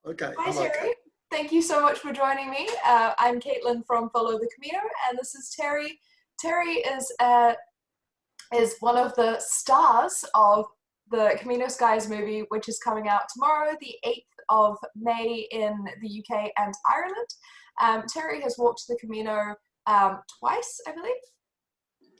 Okay. Hi, Terry. Thank you so much for joining me. I'm Caitlin from Follow the Camino, and this is Terry. Terry is one of the stars of the Camino Skies movie, which is coming out tomorrow, the 8th of May in the UK and Ireland. Terry has walked the Camino twice, I believe.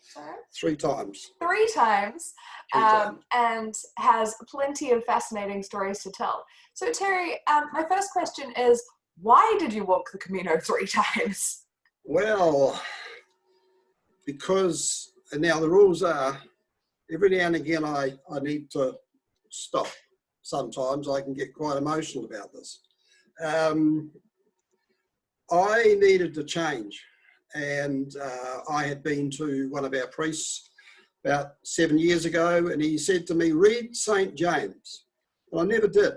Sorry? 3 times. 3 times. 3 times. And has plenty of fascinating stories to tell. So Terry, my first question is, why did you walk the Camino 3 times? Well, because now the rules are, every now and again I need to stop. Sometimes I can get quite emotional about this. I needed to change, and I had been to one of our priests about 7 years ago, and he said to me, read St. James. And I never did,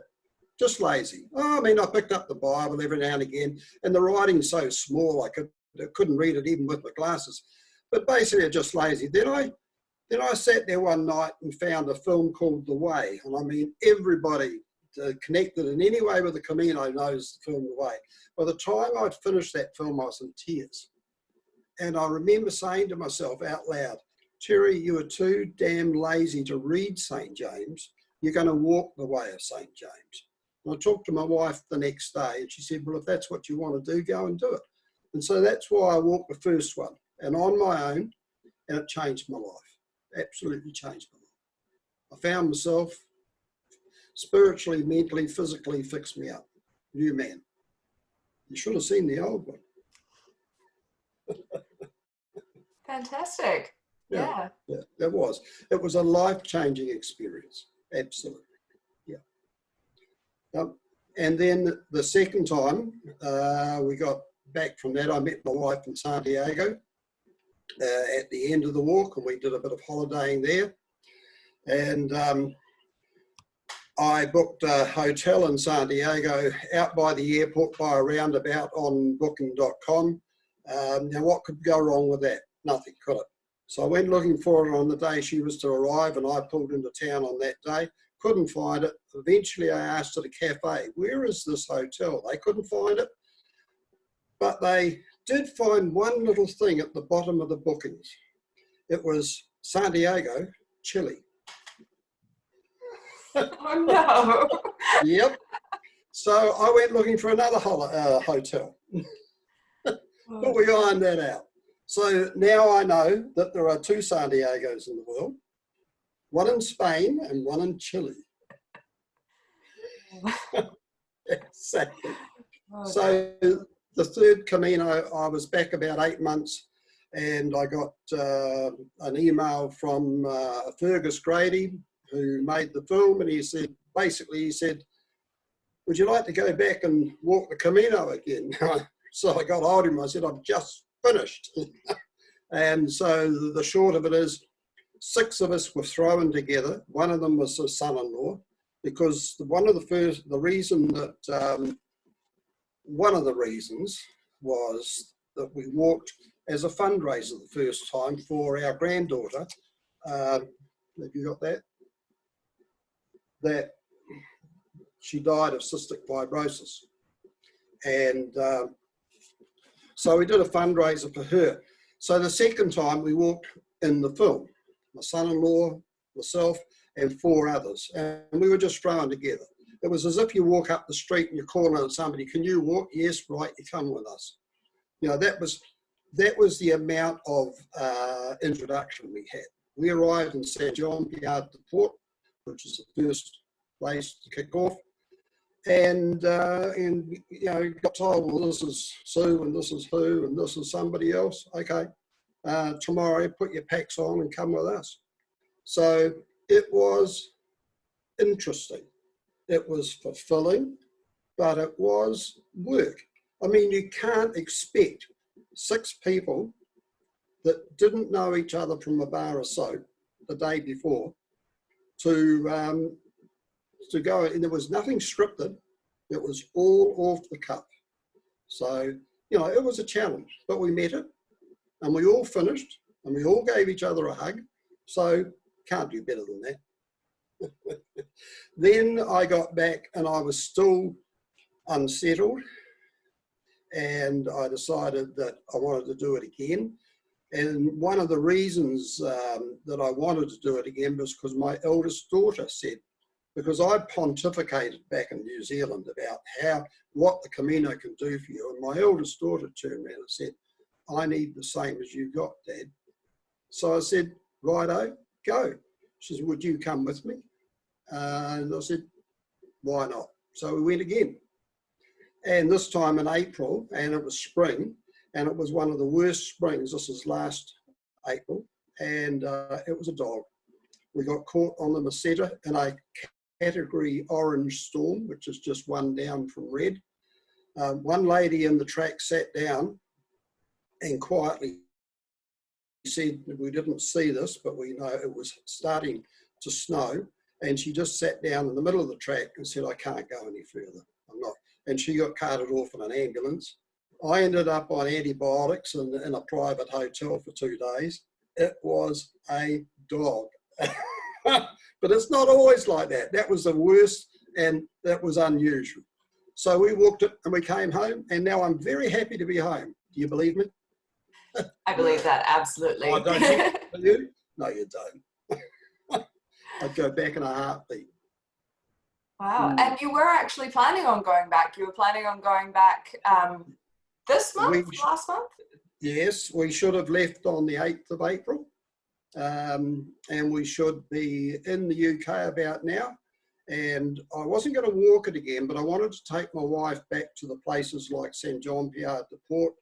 just lazy. I picked up the Bible every now and again, and the writing's so small I couldn't read it even with my glasses. But basically, just lazy. Then I sat there one night and found a film called The Way. And everybody connected in any way with the Camino knows the film The Way. By the time I'd finished that film, I was in tears. And I remember saying to myself out loud, Terry, you are too damn lazy to read St. James. You're going to walk the way of St. James. And I talked to my wife the next day, and she said, well, if that's what you want to do, go and do it. And so that's why I walked the first one, and on my own, and it changed my life. Absolutely changed my life. I found myself spiritually, mentally, physically fixed me up. New man. You should have seen the old one. Fantastic. Yeah. It was. It was a life-changing experience. Absolutely. Yeah. And then the second time we got back from that, I met my wife in Santiago at the end of the walk, and we did a bit of holidaying there. And I booked a hotel in Santiago out by the airport by a roundabout on booking.com. Now, what could go wrong with that? Nothing, could it? So I went looking for it on the day she was to arrive, and I pulled into town on that day. Couldn't find it. Eventually, I asked at a cafe, where is this hotel? They couldn't find it. But they did find one little thing at the bottom of the bookings. It was Santiago, Chile. Oh, no. Yep. So I went looking for another hotel. But we ironed that out. So now I know that there are 2 Santiagos in the world, one in Spain and one in Chile. Exactly. So the third Camino, I was back about 8 months, and I got an email from Fergus Grady, who made the film, and he said, would you like to go back and walk the Camino again? So I got hold of him, I said, I've just finished. And so the short of it is, 6 of us were thrown together. One of them was his son-in-law, because one of the reasons was that we walked as a fundraiser the first time for our granddaughter. Have you got that? That she died of cystic fibrosis. And so we did a fundraiser for her. So the second time we walked in the film, my son-in-law, myself, and 4 others. And we were just thrown together. It was as if you walk up the street and you call out somebody, can you walk? Yes, right, you come with us. You know, that was the amount of introduction we had. We arrived in San John Piar de Port, which is the first place to kick off. And you know, got told, well, this is Sue and this is who and this is somebody else. Okay, tomorrow put your packs on and come with us. So it was interesting. It was fulfilling, but it was work. I mean, you can't expect 6 people that didn't know each other from a bar of soap the day before to go, and there was nothing scripted. It was all off the cuff. So, you know, it was a challenge, but we met it, and we all finished, And we all gave each other a hug. So can't do better than that. Then I got back and I was still unsettled. And I decided that I wanted to do it again. And one of the reasons that I wanted to do it again was because my eldest daughter said, because I pontificated back in New Zealand about what the Camino can do for you. And my eldest daughter turned around and said, I need the same as you got, Dad. So I said, righto, go. She said, would you come with me? And I said, why not? So we went again. And this time in April, and it was spring, and it was one of the worst springs. This is last April, and it was a dog. We got caught on the Meseta in a category orange storm, which is just one down from red. One lady in the track sat down and quietly said, we didn't see this, but we know it was starting to snow. And she just sat down in the middle of the track and said, I can't go any further. I'm not. And she got carted off in an ambulance. I ended up on antibiotics in a private hotel for 2 days. It was a dog. But it's not always like that. That was the worst, and that was unusual. So we walked it and we came home, and now I'm very happy to be home. Do you believe me? I believe that, absolutely. I don't think you? No, you don't. I'd go back in a heartbeat. Wow. And you were actually planning on going back. You were planning on going back this month, last month? Yes, we should have left on the 8th of April. And we should be in the UK about now. And I wasn't going to walk it again, but I wanted to take my wife back to the places like Saint-Jean-Pied-de-Port,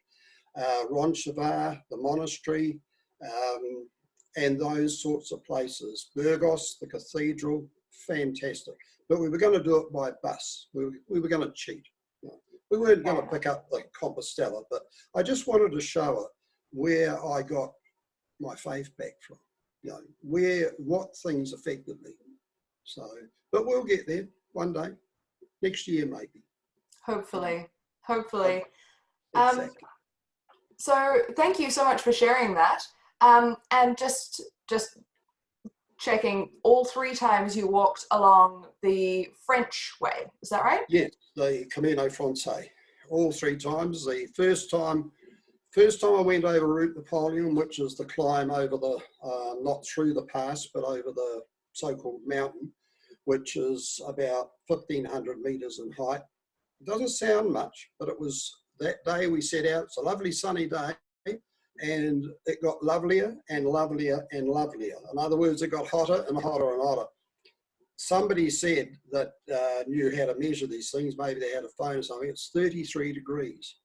Roncesvalles, the monastery, and those sorts of places. Burgos, the cathedral, fantastic. But we were going to do it by bus. We were going to cheat. We weren't going to pick up the Compostela, but I just wanted to show it where I got my faith back from, what things affected me. So, but we'll get there one day, next year maybe. Hopefully. Exactly. So thank you so much for sharing that. And just checking, all 3 times you walked along the French way, is that right? Yes, the Camino Frances, all 3 times. The first time I went over Route Napoleon, which is the climb over the, not through the pass, but over the so-called mountain, which is about 1,500 meters in height. It doesn't sound much, but it was that day we set out. It's a lovely sunny day, and it got lovelier and lovelier and lovelier. In other words, it got hotter and hotter and hotter. Somebody said that knew how to measure these things. Maybe they had a phone or something. It's 33 degrees.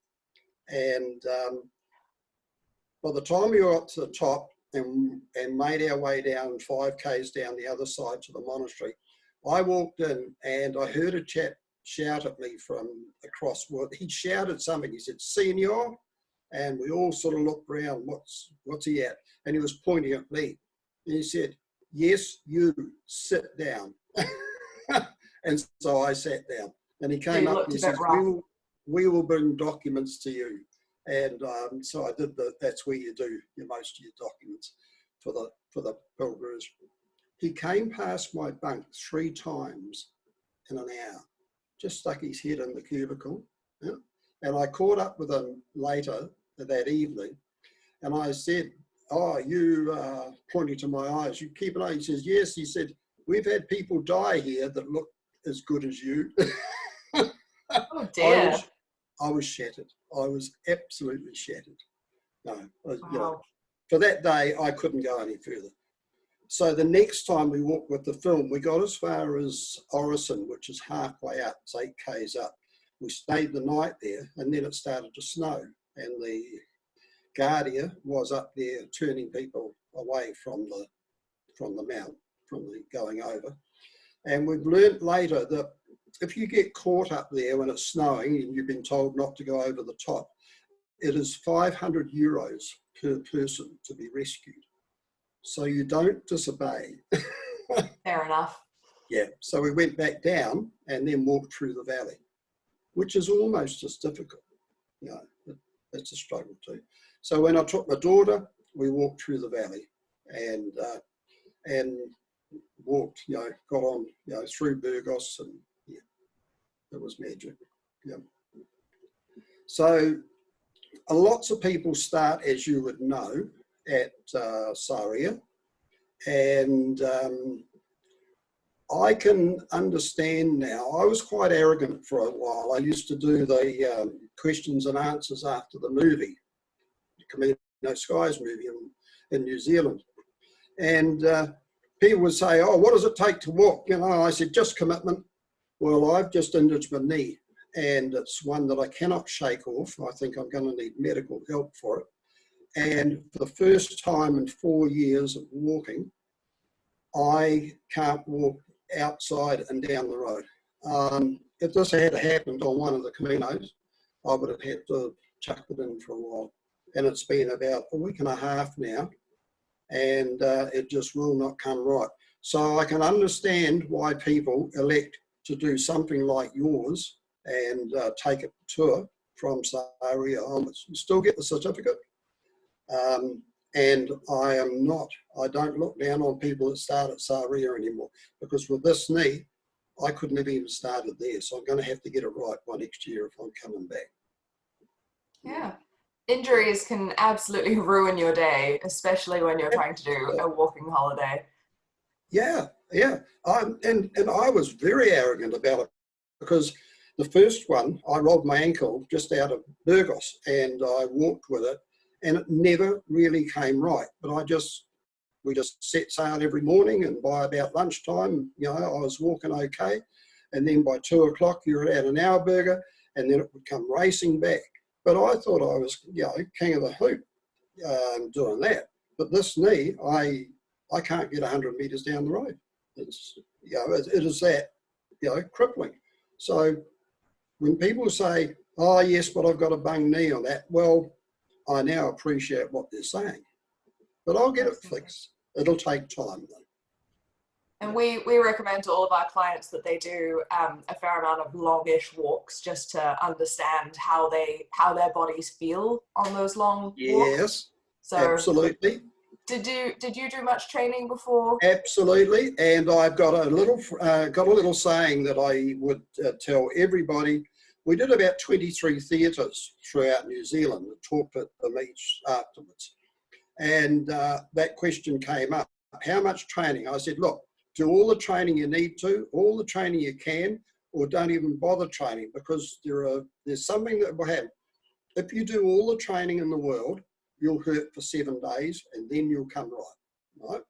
And by the time we got to the top and made our way down 5 k's down the other side to the monastery, I walked in and I heard a chap shout at me from across. Well, he shouted something. He said, "Senor," and we all sort of looked around. What's he at? And he was pointing at me. And he said, "Yes, you sit down." And so I sat down. And he came up and he said, "We will bring documents to you." And so I did that's where you do most of your documents for the pilgrimage. He came past my bunk 3 times in an hour, just stuck his head in the cubicle. Yeah? And I caught up with him later that evening, and I said, "Oh, you pointing to my eyes, you keep an eye." He says, "Yes." He said, "We've had people die here that look as good as you." Oh dear. I was shattered. I was absolutely shattered. No, Wow. For that day, I couldn't go any further. So the next time we walked with the film, we got as far as Orison, which is halfway up, it's 8 k's up. We stayed the night there, and then it started to snow, and the Guardia was up there turning people away from the mount, from the going over. And we've learnt later that if you get caught up there when it's snowing and you've been told not to go over the top, it is 500 euros per person to be rescued. So you don't disobey. Fair enough. Yeah, so we went back down and then walked through the valley, which is almost as difficult. It's a struggle too. So when I took my daughter, we walked through the valley and walked, got on, through Burgos, and yeah, it was magic. Yeah. So lots of people start, as you would know, at Saria, and I can understand now. I was quite arrogant for a while. I used to do the questions and answers after the movie, the Camino Skies movie in New Zealand. And people would say, oh, what does it take to walk? I said, just commitment. Well, I've just injured my knee, and it's one that I cannot shake off. I think I'm going to need medical help for it. And for the first time in 4 years of walking, I can't walk outside and down the road. If this had happened on one of the Caminos, I would have had to chuck it in for a while. And it's been about a week and a half now, and it just will not come right. So I can understand why people elect to do something like yours and take a tour from Saria onwards. You still get the certificate. And I don't look down on people that start at Saria anymore, because with this knee, I couldn't have even started there. So I'm going to have to get it right by next year if I'm coming back. Yeah. Injuries can absolutely ruin your day, especially when you're trying to do a walking holiday. Yeah. And I was very arrogant about it, because the first one, I rolled my ankle just out of Burgos, and I walked with it, and it never really came right. But we just set sail every morning, and by about lunchtime, I was walking okay. And then by 2 o'clock, you're at an hour burger, and then it would come racing back. But I thought I was, king of the hoop doing that. But this knee, I can't get 100 metres down the road. It's, it is that, crippling. So when people say, oh, yes, but I've got a bung knee on that, well, I now appreciate what they're saying. But I'll get it fixed. It'll take time, though. And we recommend to all of our clients that they do a fair amount of longish walks, just to understand how their bodies feel on those long walks. Yes, so, absolutely. Did you do much training before? Absolutely, and I've got a little saying that I would tell everybody. We did about 23 theatres throughout New Zealand and talked at them each afterwards. And that question came up, how much training? I said, look, do all the training you need to, all the training you can, or don't even bother training, because there's something that will happen. If you do all the training in the world, you'll hurt for 7 days, and then you'll come right?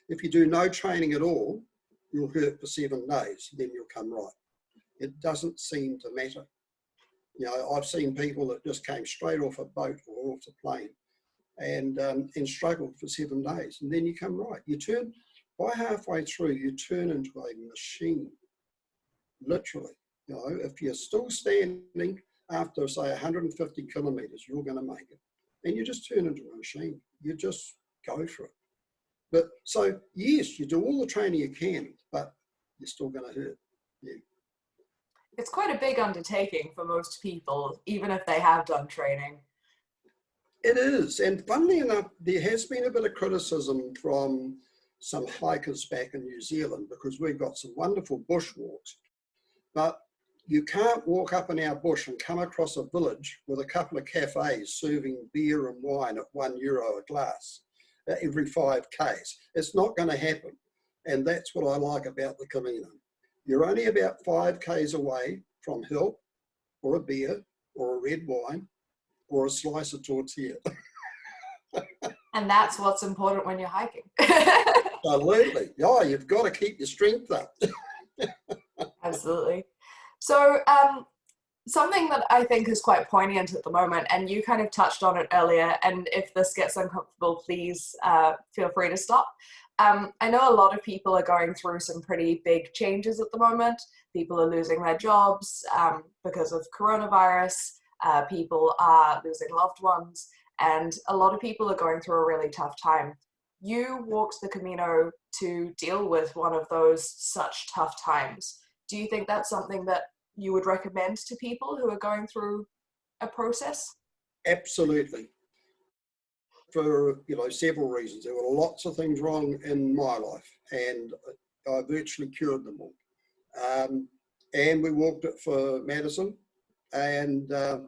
If you do no training at all, you'll hurt for 7 days, then you'll come right. It doesn't seem to matter. I've seen people that just came straight off a boat or off a plane and struggled for 7 days, and then you come right. By halfway through, you turn into a machine, literally. If you're still standing after, say, 150 kilometres, you're going to make it. And you just turn into a machine. You just go for it. But so, yes, you do all the training you can, but you're still going to hurt. Yeah. It's quite a big undertaking for most people, even if they have done training. It is. And funnily enough, there has been a bit of criticism from some hikers back in New Zealand, because we've got some wonderful bushwalks. But you can't walk up in our bush and come across a village with a couple of cafes serving beer and wine at €1 a glass every 5 Ks. It's not going to happen. And that's what I like about the Camino. You're only about 5 Ks away from help, or a beer, or a red wine, or a slice of tortilla. And that's what's important when you're hiking. Absolutely. Yeah, you've got to keep your strength up. Absolutely. So something that I think is quite poignant at the moment, and you kind of touched on it earlier, and if this gets uncomfortable, please feel free to stop. I know a lot of people are going through some pretty big changes at the moment. People are losing their jobs because of coronavirus. People are losing loved ones, and a lot of people are going through a really tough time. You walked the Camino to deal with one of those such tough times. Do you think that's something that you would recommend to people who are going through a process? Absolutely. for, you know, several reasons. There were lots of things wrong in my life, and I virtually cured them all. And we walked it for Madison, and a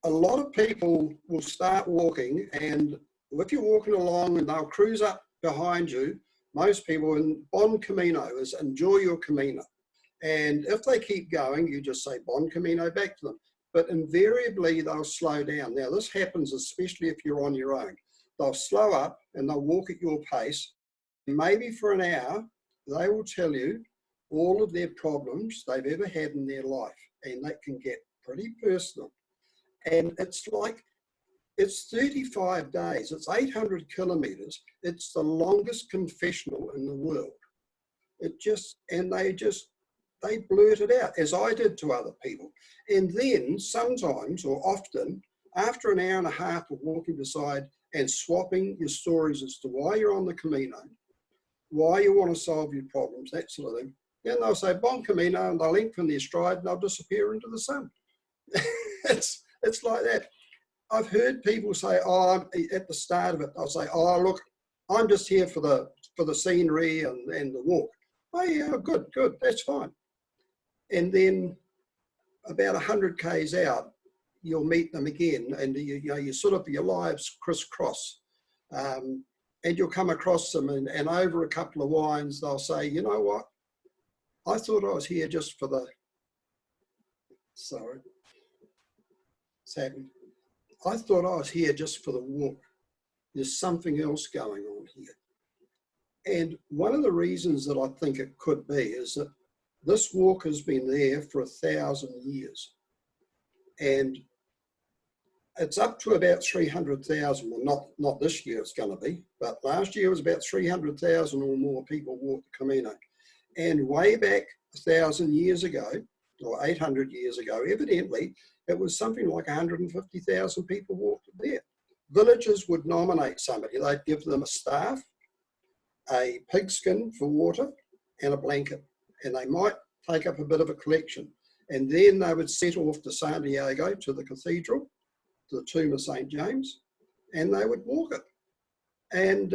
lot of people will start walking, and if you're walking along and they'll cruise up behind you, most people in Bon Camino is enjoy your Camino. And if they keep going, you just say Bon Camino back to them. But invariably they'll slow down. Now this happens especially if you're on your own. They'll slow up and they'll walk at your pace. Maybe for an hour, they will tell you all of their problems they've ever had in their life. And that can get pretty personal. And it's like, it's 35 days, it's 800 kilometers. It's the longest confessional in the world. They blurt it out, as I did to other people. And then sometimes, or often, after an hour and a half of walking beside and swapping your stories as to why you're on the Camino, why you want to solve your problems, that sort of thing, then they'll say Bon Camino, and they'll lengthen their stride and they'll disappear into the sun. It's like that. I've heard people say, oh, at the start of it, they'll say, oh, look, I'm just here for the scenery and the walk. Oh yeah, good, that's fine. And then about 100 k's out, you'll meet them again, and you sort of, your lives crisscross. And you'll come across them, and over a couple of wines, they'll say, you know what? I thought I was here just for the, sorry, it's happened. I thought I was here just for the walk. There's something else going on here. And one of the reasons that I think it could be is that this walk has been there for 1,000 years. And it's up to about 300,000. Well, not this year it's going to be, but last year was about 300,000 or more people walked the Camino. And way back 1,000 years ago, or 800 years ago, evidently, it was something like 150,000 people walked there. Villages would nominate somebody. They'd give them a staff, a pigskin for water, and a blanket. And they might take up a bit of a collection. And then they would set off to Santiago, to the cathedral, to the tomb of St. James, and they would walk it. And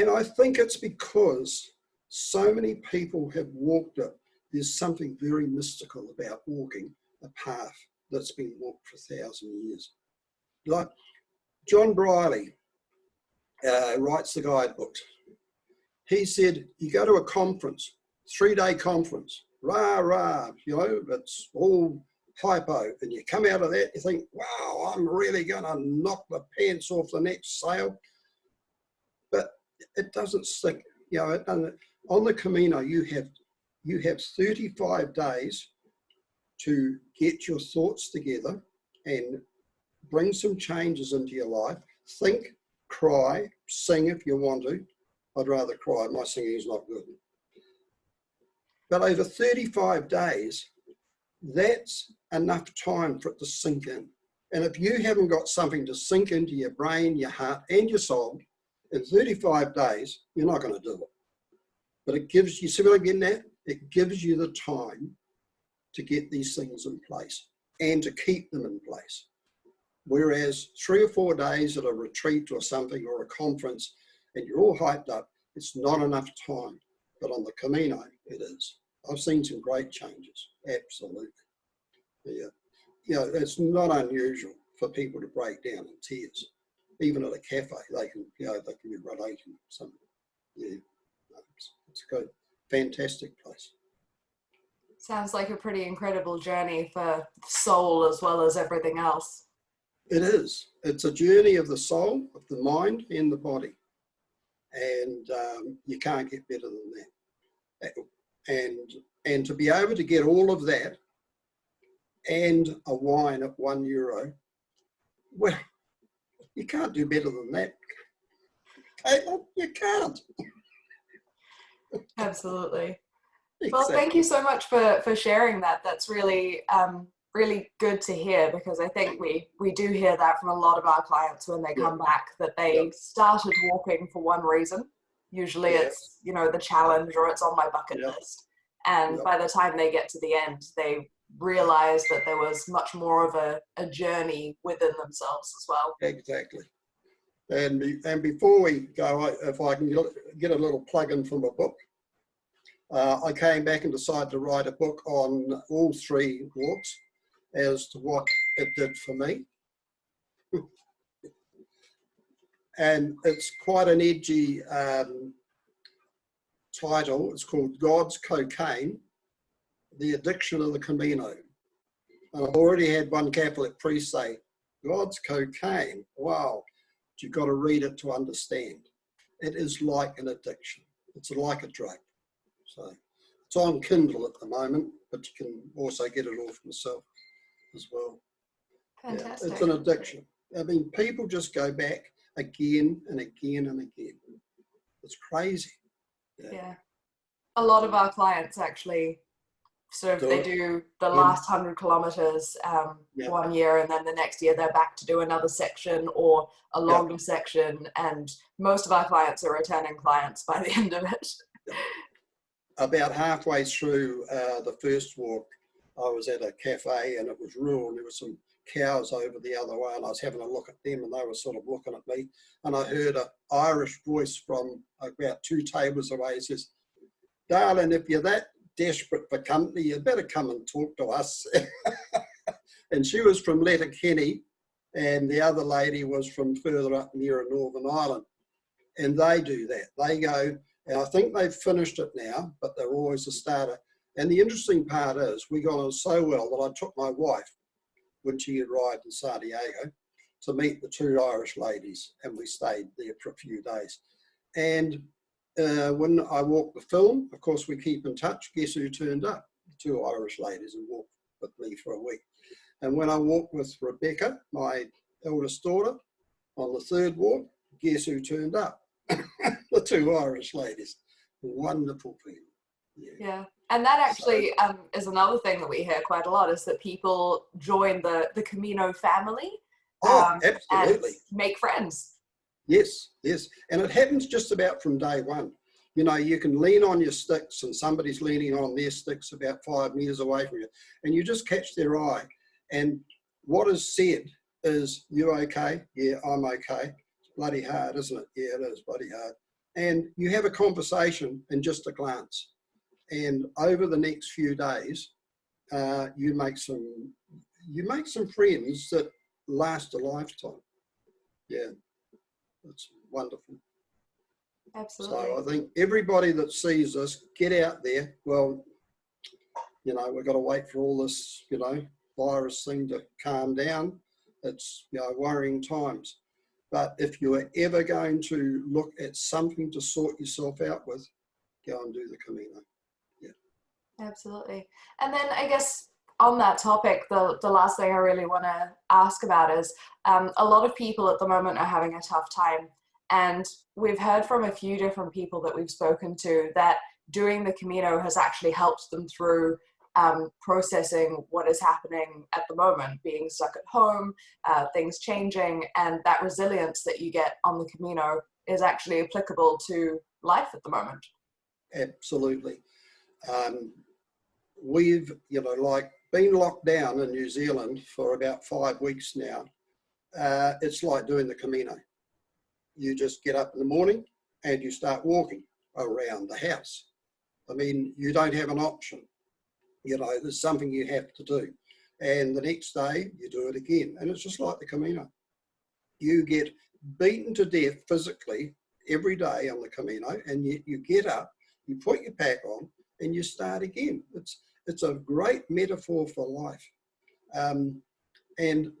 I think it's because so many people have walked it. There's something very mystical about walking a path that's been walked for 1,000 years. Like John Briley writes the guidebooks. He said, you go to a conference, 3-day conference, rah, you know, it's all hypo, and you come out of that, you think, wow, I'm really going to knock the pants off the next sail. But it doesn't stick. You know, it doesn't. On the Camino, you have 35 days to get your thoughts together and bring some changes into your life. Think, cry, sing if you want to. I'd rather cry. My singing is not good. But over 35 days, that's enough time for it to sink in. And if you haven't got something to sink into your brain, your heart, and your soul in 35 days, you're not going to do it. But it gives you, see what I'm getting at? It gives you the time to get these things in place and to keep them in place. Whereas 3 or 4 days at a retreat or something, or a conference, and you're all hyped up, it's not enough time. But on the Camino, it is. I've seen some great changes, absolutely. Yeah, you know, it's not unusual for people to break down in tears. Even at a cafe, they can be relating something. Yeah, it's a good, fantastic place. Sounds like a pretty incredible journey for the soul as well as everything else. It is. It's a journey of the soul, of the mind, and the body. And you can't get better than that. And to be able to get all of that and a wine at €1, well, you can't do better than that. You can't. Absolutely. Exactly. Well, thank you so much for sharing that. That's really really good to hear, because I think we do hear that from a lot of our clients when they come back, that they started walking for one reason. Usually it's, you know, the challenge, or it's on my bucket list. And by the time they get to the end, they realized that there was much more of a journey within themselves as well. Exactly. And before we go, if I can get a little plug in from a book, I came back and decided to write a book on all 3 walks as to what it did for me. And it's quite an edgy title. It's called God's Cocaine, The Addiction of the Camino. And I've already had one Catholic priest say, God's cocaine, wow, but you've got to read it to understand. It is like an addiction. It's like a drug. So it's on Kindle at the moment, but you can also get it off myself as well. Fantastic. Yeah, it's an addiction. I mean, people just go back again and again and again. It's crazy. Yeah. A lot of our clients actually they do the last 100 kilometers 1 year, and then the next year they're back to do another section or a longer section, and most of our clients are returning clients by the end of it. About halfway through the first walk, I was at a cafe and it was rural, and there were some cows over the other way, and I was having a look at them and they were sort of looking at me, and I heard an Irish voice from about 2 tables away. It says, darling, if you're that desperate for company, you better come and talk to us. And she was from Letterkenny, and the other lady was from further up near Northern Ireland. And they do that. They go, and I think they've finished it now, but they're always a starter. And the interesting part is we got on so well that I took my wife, when she arrived in Santiago, to meet the 2 Irish ladies, and we stayed there for a few days. And when I walked the film, of course, we keep in touch. Guess who turned up? 2 Irish ladies who walked with me for a week. And when I walked with Rebecca, my eldest daughter, on the 3rd walk, guess who turned up? The 2 Irish ladies. Wonderful people. Yeah. And that actually is another thing that we hear quite a lot, is that people join the Camino family. Absolutely. And make friends. Yes, yes. And it happens just about from day one. You know, you can lean on your sticks and somebody's leaning on their sticks about 5 meters away from you, and you just catch their eye. And what is said is, you okay? Yeah, I'm okay. It's bloody hard, isn't it? Yeah, it is bloody hard. And you have a conversation in just a glance. And over the next few days, you make some friends that last a lifetime. Yeah. It's wonderful. Absolutely. So I think everybody that sees us, get out there. Well, you know, we've got to wait for all this, you know, virus thing to calm down. It's, you know, worrying times. But if you are ever going to look at something to sort yourself out with, go and do the Camino. Yeah. Absolutely. And then I guess on that topic, the last thing I really want to ask about is a lot of people at the moment are having a tough time. And we've heard from a few different people that we've spoken to that doing the Camino has actually helped them through processing what is happening at the moment, being stuck at home, things changing, and that resilience that you get on the Camino is actually applicable to life at the moment. Absolutely. We've, you know, like been locked down in New Zealand for about 5 weeks now. It's like doing the Camino. You just get up in the morning and you start walking around the house. I mean, you don't have an option. You know, there's something you have to do. And the next day you do it again. And it's just like the Camino. You get beaten to death physically every day on the Camino, and yet you get up, you put your pack on, and you start again. It's a great metaphor for life. And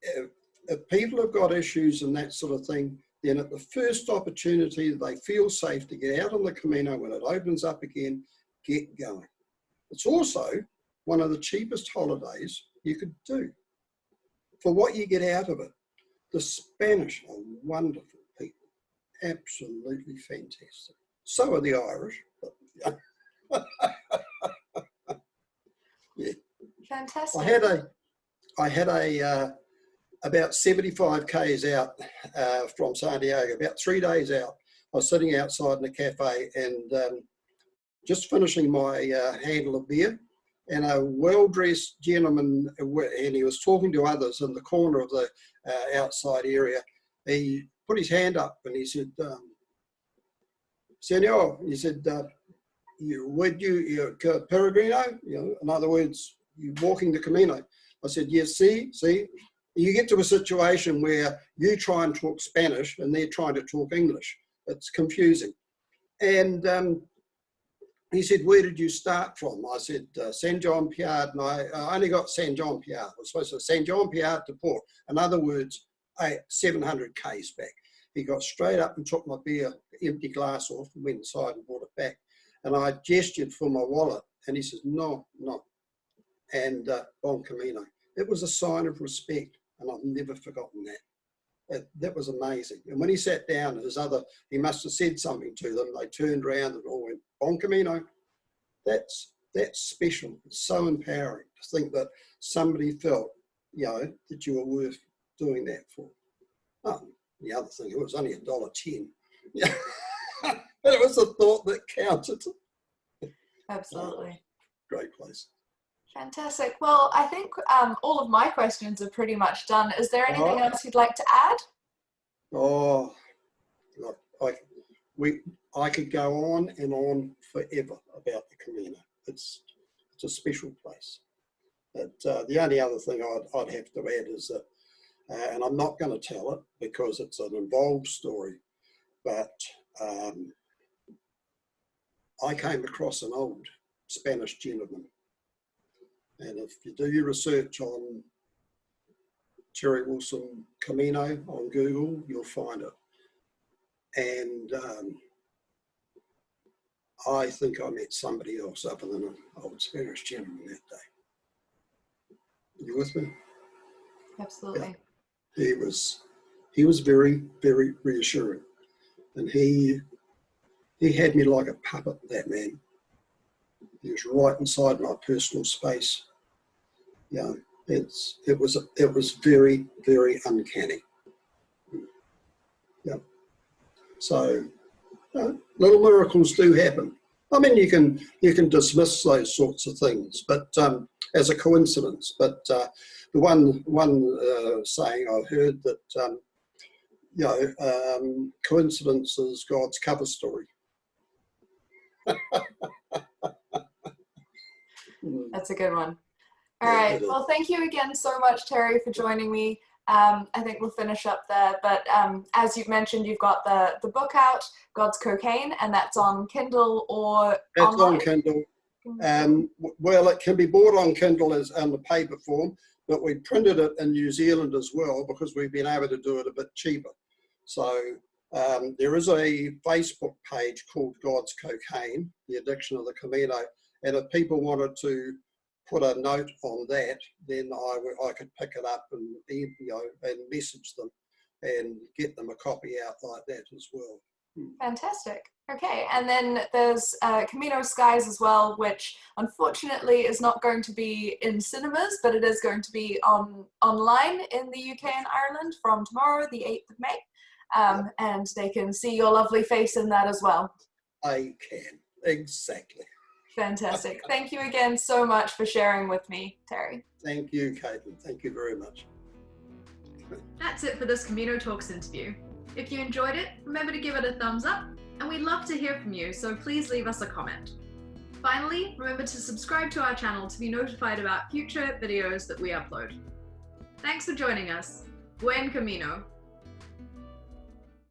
if people have got issues and that sort of thing, then at the first opportunity they feel safe to get out on the Camino, when it opens up again, get going. It's also one of the cheapest holidays you could do for what you get out of it. The Spanish are wonderful people, absolutely fantastic. So are the Irish. Yeah. Fantastic. I had about 75 k's out from Santiago, about 3 days out. I was sitting outside in a cafe and just finishing my handle of beer, and a well-dressed gentleman, and he was talking to others in the corner of the outside area. He put his hand up and he said, Senor, he said, you're peregrino? You know, in other words, you're walking the Camino. I said, yes, see, you get to a situation where you try and talk Spanish and they're trying to talk English. It's confusing. And he said, where did you start from? I said, San John Piard, and I only got San John Piard. I was supposed to San John Piard to Port. In other words, 700 k's back. He got straight up and took my beer, empty glass off, and went inside and brought it back. And I gestured for my wallet, and he says, no. And Bon Camino. It was a sign of respect, and I've never forgotten that. That was amazing. And when he sat down, he must have said something to them. They turned around and all went, Bon Camino. That's special. It's so empowering to think that somebody felt, that you were worth doing that for. Oh, the other thing, it was only $1.10. Yeah. But it was the thought that counted. Absolutely. Great place. Fantastic. Well, I think all of my questions are pretty much done. Is there anything else you'd like to add? Oh, look, I could go on and on forever about the Camino. It's a special place. But the only other thing I'd have to add is that, and I'm not going to tell it because it's an involved story, but I came across an old Spanish gentleman. And if you do your research on Terry Wilson Camino on Google, you'll find it. And I think I met somebody else other than an old Spanish gentleman that day. You with me? Absolutely. Yeah. He was very, very reassuring. And he had me like a puppet, that man. He was right inside my personal space. Yeah, it was very, very uncanny. Yeah. So little miracles do happen. I mean, you can dismiss those sorts of things, but as a coincidence. But the one saying I heard that coincidence is God's cover story. That's a good one. All right. Well, thank you again so much, Terry, for joining me. I think we'll finish up there. But as you've mentioned, you've got the book out, God's Cocaine, and that's on Kindle or That's online? on Kindle. Well, it can be bought on Kindle as on the paper form, but we printed it in New Zealand as well because we've been able to do it a bit cheaper. So there is a Facebook page called God's Cocaine, the Addiction of the Camino. And if people wanted to put a note on that, then I could pick it up and and message them and get them a copy out like that as well. Fantastic. Okay, and then there's Camino Skies as well, which unfortunately is not going to be in cinemas, but it is going to be online in the UK and Ireland from tomorrow, the 8th of May, and they can see your lovely face in that as well. I can, exactly. Fantastic. Thank you again so much for sharing with me, Terry. Thank you, Caitlin. Thank you very much. That's it for this Camino Talks interview. If you enjoyed it, remember to give it a thumbs up, and we'd love to hear from you, so please leave us a comment. Finally, remember to subscribe to our channel to be notified about future videos that we upload. Thanks for joining us. Buen Camino.